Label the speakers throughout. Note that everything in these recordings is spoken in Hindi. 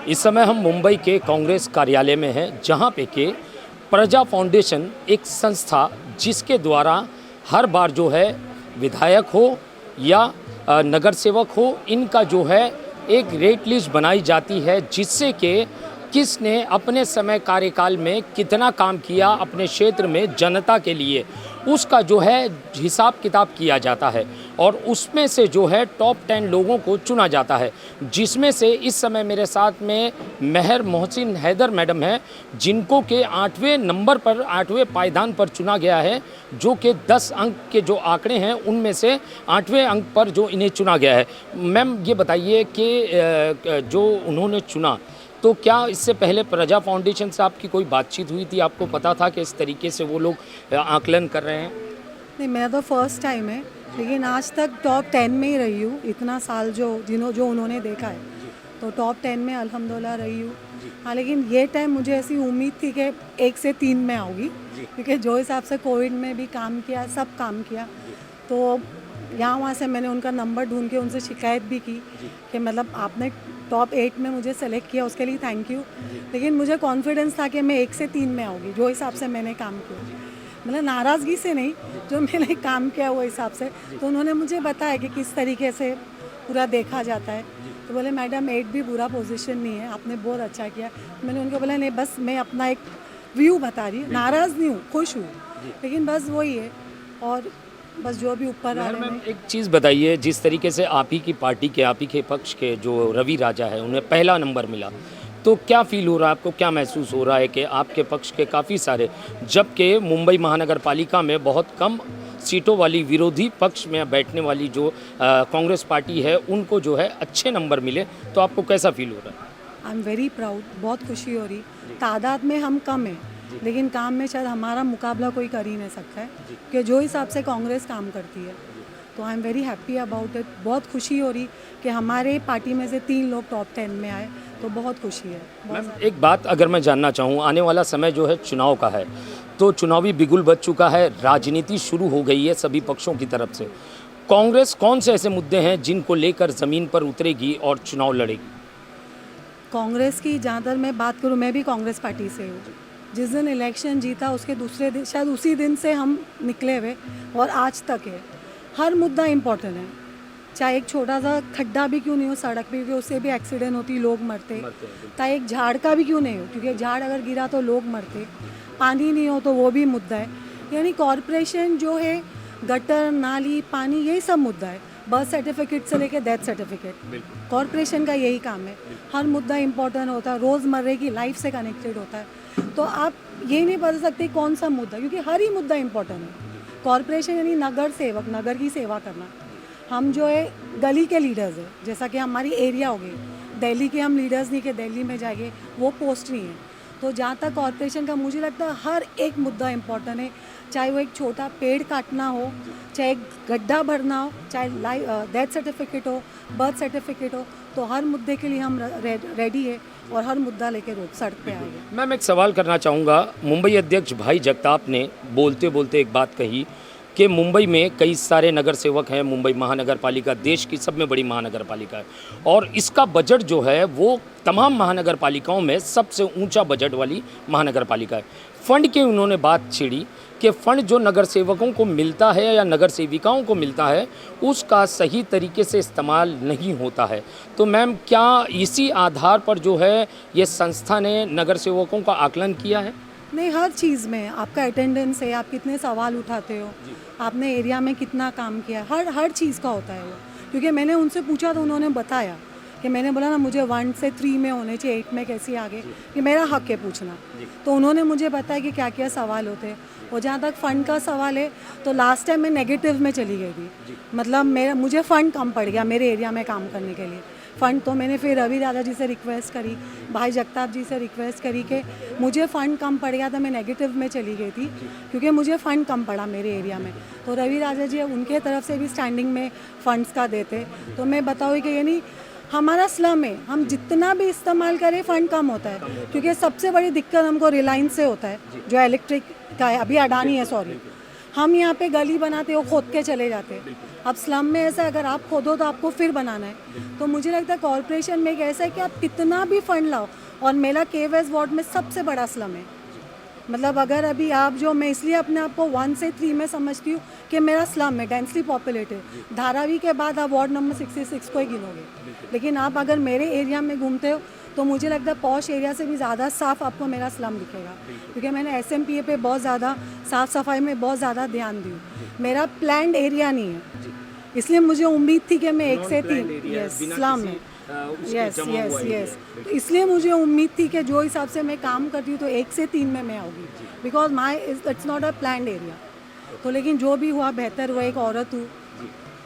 Speaker 1: इस समय हम मुंबई के कांग्रेस कार्यालय में हैं, जहां पे के प्रजा फाउंडेशन एक संस्था जिसके द्वारा हर बार जो है विधायक हो या नगर सेवक हो, इनका जो है एक रेट लिस्ट बनाई जाती है, जिससे कि किसने अपने समय कार्यकाल में कितना काम किया अपने क्षेत्र में जनता के लिए, उसका जो है हिसाब किताब किया जाता है और उसमें से जो है टॉप 10 लोगों को चुना जाता है, जिसमें से इस समय मेरे साथ में मेहर मोहसिन हैदर मैडम हैं, जिनको के 8वें नंबर पर 8वें पायदान पर चुना गया है, जो कि 10 अंक के जो आंकड़े हैं उनमें से 8वें अंक पर जो इन्हें चुना गया है। मैम ये बताइए कि जो उन्होंने चुना, तो क्या इससे पहले प्रजा फाउंडेशन से आपकी कोई बातचीत हुई थी? आपको पता था कि इस तरीके से वो लोग आकलन कर रहे हैं?
Speaker 2: नहीं, मेरा तो फर्स्ट टाइम है, लेकिन आज तक टॉप 10 में ही रही हूँ। इतना साल जो उन्होंने देखा है, तो टॉप 10 में अल्हम्दुलिल्लाह रही हूँ। हाँ, लेकिन ये टाइम मुझे ऐसी उम्मीद थी कि 1 से 3 में आऊँगी, क्योंकि जो हिसाब से कोविड में भी काम किया, सब काम किया, तो यहाँ वहाँ से मैंने उनका नंबर ढूंढ के उनसे शिकायत भी की कि मतलब आपने टॉप 8 में मुझे सेलेक्ट किया, उसके लिए थैंक यू। लेकिन मुझे कॉन्फिडेंस था कि मैं 1 से 3 में आऊँगी, जो हिसाब से मैंने काम किया, मतलब नाराज़गी से नहीं, जो मैंने काम किया वो हिसाब से। तो उन्होंने मुझे बताया कि किस तरीके से पूरा देखा जाता है। तो बोले मैडम 8 भी बुरा पोजीशन नहीं है, आपने बहुत अच्छा किया। मैंने उनको बोला नहीं, बस मैं अपना एक व्यू बता रही हूँ, नाराज़ नहीं हूँ, खुश हूँ, लेकिन बस वही है। और बस जो भी ऊपर आ रहे हैं।
Speaker 1: एक चीज़ बताइए, जिस तरीके से आप ही की पार्टी के, आप ही के पक्ष के जो रवि राजा है, उन्हें पहला नंबर मिला, तो क्या फील हो रहा है आपको? क्या महसूस हो रहा है कि आपके पक्ष के काफ़ी सारे, जबकि मुंबई महानगर पालिका में बहुत कम सीटों वाली विरोधी पक्ष में बैठने वाली जो कांग्रेस पार्टी है, उनको जो है अच्छे नंबर मिले, तो आपको कैसा फील हो रहा है?
Speaker 2: आई एम वेरी प्राउड, बहुत खुशी हो रही। तादाद में हम कम हैं, लेकिन काम में शायद हमारा मुकाबला कोई कर ही नहीं सकता है, कि जो हिसाब से कांग्रेस काम करती है। तो I am very happy about it. बहुत खुशी हो रही कि हमारे पार्टी में से 3 लोग टॉप 10 में आए, तो बहुत खुशी है।
Speaker 1: मैम एक बात अगर मैं जानना चाहूँ, आने वाला समय जो है चुनाव का है, तो चुनावी बिगुल बज चुका है, राजनीति शुरू हो गई है सभी पक्षों की तरफ से। कांग्रेस कौन से ऐसे मुद्दे हैं जिनको लेकर ज़मीन पर उतरेगी और चुनाव लड़ेगी?
Speaker 2: कांग्रेस की जहाँ तक मैं बात करूँ, मैं भी कांग्रेस पार्टी से हूँ। जिस दिन इलेक्शन जीता उसके दूसरे दिन, शायद उसी दिन से हम निकले हुए और आज तक है। हर मुद्दा इम्पोर्टेंट है, चाहे एक छोटा सा खड्डा भी क्यों नहीं हो सड़क पे, क्योंकि उससे भी एक्सीडेंट होती, लोग मरते। चाहे एक झाड़ का भी क्यों नहीं हो, क्योंकि झाड़ अगर गिरा तो लोग मरते। पानी नहीं हो तो वो भी मुद्दा है। यानी कॉरपोरेशन जो है, गटर, नाली, पानी, यही सब मुद्दा है। बर्थ सर्टिफिकेट से लेकर डेथ सर्टिफिकेट, कॉरपोरेशन का यही काम है। हर मुद्दा इम्पोर्टेंट होता है, रोज़मर्रे की लाइफ से कनेक्टेड होता है। तो आप ये नहीं बता सकते कौन सा मुद्दा, क्योंकि हर ही मुद्दा इम्पोर्टेंट है। कॉरपोरेशन यानी नगर सेवक, नगर की सेवा करना। हम जो है गली के लीडर्स हैं, जैसा कि हमारी एरिया हो गई। दिल्ली के हम लीडर्स नहीं कि दिल्ली में जाएंगे, वो पोस्ट नहीं है। तो जहाँ तक कॉरपोरेशन का, मुझे लगता है हर एक मुद्दा इम्पोर्टेंट है। चाहे वो एक छोटा पेड़ काटना हो, चाहे एक गड्ढा भरना हो, चाहे डेथ सर्टिफिकेट हो, बर्थ सर्टिफिकेट हो, तो हर मुद्दे के लिए हम रेडी है और हर मुद्दा लेके रोड सड़क पे आएंगे।
Speaker 1: मैम एक सवाल करना चाहूँगा, मुंबई अध्यक्ष भाई जगताप ने बोलते बोलते एक बात कही कि मुंबई में कई सारे नगर सेवक हैं, मुंबई महानगर पालिका देश की सब में बड़ी महानगर पालिका है और इसका बजट जो है वो तमाम महानगर पालिकाओं में सबसे ऊंचा बजट वाली महानगर पालिका है। फंड की उन्होंने बात छेड़ी कि फ़ंड जो नगर सेवकों को मिलता है या नगर सेविकाओं को मिलता है, उसका सही तरीके से इस्तेमाल नहीं होता है। तो मैम क्या इसी आधार पर जो है ये संस्था ने नगर सेवकों का आकलन किया है?
Speaker 2: नहीं, हर चीज़ में आपका अटेंडेंस है, आप कितने सवाल उठाते हो, आपने एरिया में कितना काम किया, हर चीज़ का होता है वो। क्योंकि मैंने उनसे पूछा तो उन्होंने बताया कि मैंने बोला ना, मुझे 1 से 3 में होने चाहिए, 8 में कैसे आगे, कि मेरा हक है पूछना। तो उन्होंने मुझे बताया कि क्या क्या सवाल होते हैं। और जहाँ तक फ़ंड का सवाल है, तो लास्ट टाइम मैं नेगेटिव में चली गई थी, मतलब मुझे फ़ंड कम पड़ गया मेरे एरिया में काम करने के लिए। फ़ंड तो मैंने फिर रवि राजा जी से रिक्वेस्ट करी, भाई जगताप जी से रिक्वेस्ट करी कि मुझे फ़ंड कम पड़ गया था, मैं नेगेटिव में चली गई थी, क्योंकि मुझे फ़ंड कम पड़ा मेरे एरिया में। तो रवि राजा जी उनके तरफ से भी स्टैंडिंग में फ़ंड्स का देते। तो मैं बताऊँ कि यानी हमारा स्लम है, हम जितना भी इस्तेमाल करें फ़ंड कम होता है, क्योंकि सबसे बड़ी दिक्कत हमको रिलायंस से होता है, जो इलेक्ट्रिक का है, अभी अडानी है, सॉरी। हम यहाँ पे गली बनाते हो खोद के चले जाते हैं। अब स्लम में ऐसा है, अगर आप खोदो तो आपको फिर बनाना है। तो मुझे लगता है कॉरपोरेशन में एक ऐसा है कि आप कितना भी फंड लाओ, और मेरा के वेस्ट वार्ड में सबसे बड़ा स्लम है। मतलब अगर अभी आप जो, मैं इसलिए अपने आप को 1 से 3 में समझती हूँ कि मेरा स्लम है, डेंसली पॉपुलेटेड। धारावी के बाद आप वार्ड नंबर 66 को ही गिनोगे, लेकिन आप अगर मेरे एरिया में घूमते हो तो मुझे लगता है पॉश एरिया से भी ज़्यादा साफ़ आपको मेरा स्लम दिखेगा, क्योंकि मैंने SMPA पे बहुत ज़्यादा साफ़ सफाई में बहुत ज़्यादा ध्यान दी। मेरा प्लान्ड एरिया नहीं है, इसलिए मुझे उम्मीद थी कि मैं 1 से 3 यस स्लम में यस यस यस, तो इसलिए मुझे उम्मीद थी कि जो हिसाब से मैं काम करती हूँ तो 1 से 3 में मैं आऊँगी, because my it's not a planned area. तो लेकिन जो भी हुआ बेहतर हुआ। एक औरत हूँ,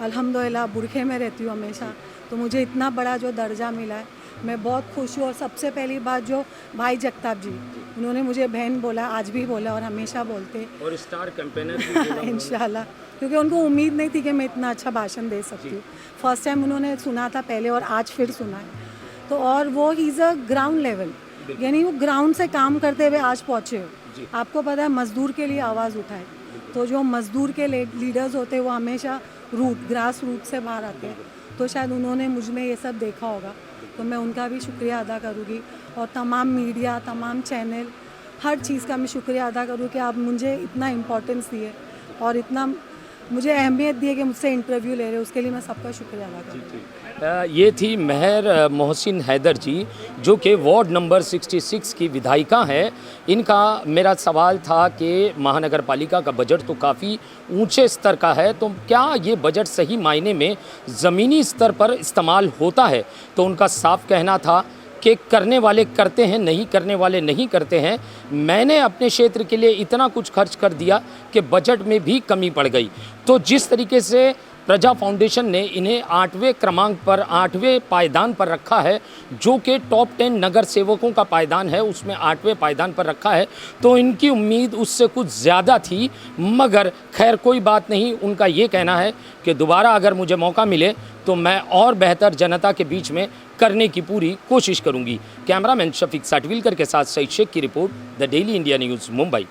Speaker 2: अल्हम्दुलिल्लाह, बुरखे में रहती हूँ हमेशा, तो मुझे इतना बड़ा जो दर्जा मिला है मैं बहुत खुश हूँ। और सबसे पहली बात जो भाई जगताप जी, उन्होंने मुझे बहन बोला, आज भी बोला और हमेशा बोलते,
Speaker 1: और स्टार कैंपेनर
Speaker 2: इंशाल्लाह, क्योंकि उनको उम्मीद नहीं थी कि मैं इतना अच्छा भाषण दे सकती हूँ। फर्स्ट टाइम उन्होंने सुना था पहले और आज फिर सुना है। तो और वो he is a ground level, यानी वो ग्राउंड से काम करते हुए आज पहुँचे हो। आपको पता है मज़दूर के लिए आवाज़ उठाए, तो जो मज़दूर के लीडर्स होते हैं वो हमेशा ग्रास रूट से बाहर आते हैं। तो शायद उन्होंने मुझ में ये सब देखा होगा, तो मैं उनका भी शुक्रिया अदा करूँगी। और तमाम मीडिया, तमाम चैनल, हर चीज़ का मैं शुक्रिया अदा करूँ कि आप मुझे इतना इम्पोर्टेंस दिए और इतना मुझे अहमियत दी है कि मुझसे इंटरव्यू ले रहे हो, उसके लिए मैं सबका शुक्रिया अदा करूँ।
Speaker 1: ये थी महर मोहसिन हैदर जी, जो कि वार्ड नंबर 66 की विधायिका हैं। इनका मेरा सवाल था कि महानगर पालिका का बजट तो काफ़ी ऊंचे स्तर का है, तो क्या ये बजट सही मायने में ज़मीनी स्तर पर इस्तेमाल होता है? तो उनका साफ कहना था कि करने वाले करते हैं, नहीं करने वाले नहीं करते हैं। मैंने अपने क्षेत्र के लिए इतना कुछ खर्च कर दिया कि बजट में भी कमी पड़ गई। तो जिस तरीके से प्रजा फाउंडेशन ने इन्हें 8वें क्रमांक पर, 8वें पायदान पर रखा है, जो कि टॉप 10 नगर सेवकों का पायदान है, उसमें 8वें पायदान पर रखा है, तो इनकी उम्मीद उससे कुछ ज़्यादा थी। मगर खैर कोई बात नहीं, उनका ये कहना है कि दोबारा अगर मुझे मौका मिले तो मैं और बेहतर जनता के बीच में करने की पूरी कोशिश करूंगी। कैमरामैन शफीक साटविलकर के साथ सईद शेख की report, the daily India news, Mumbai.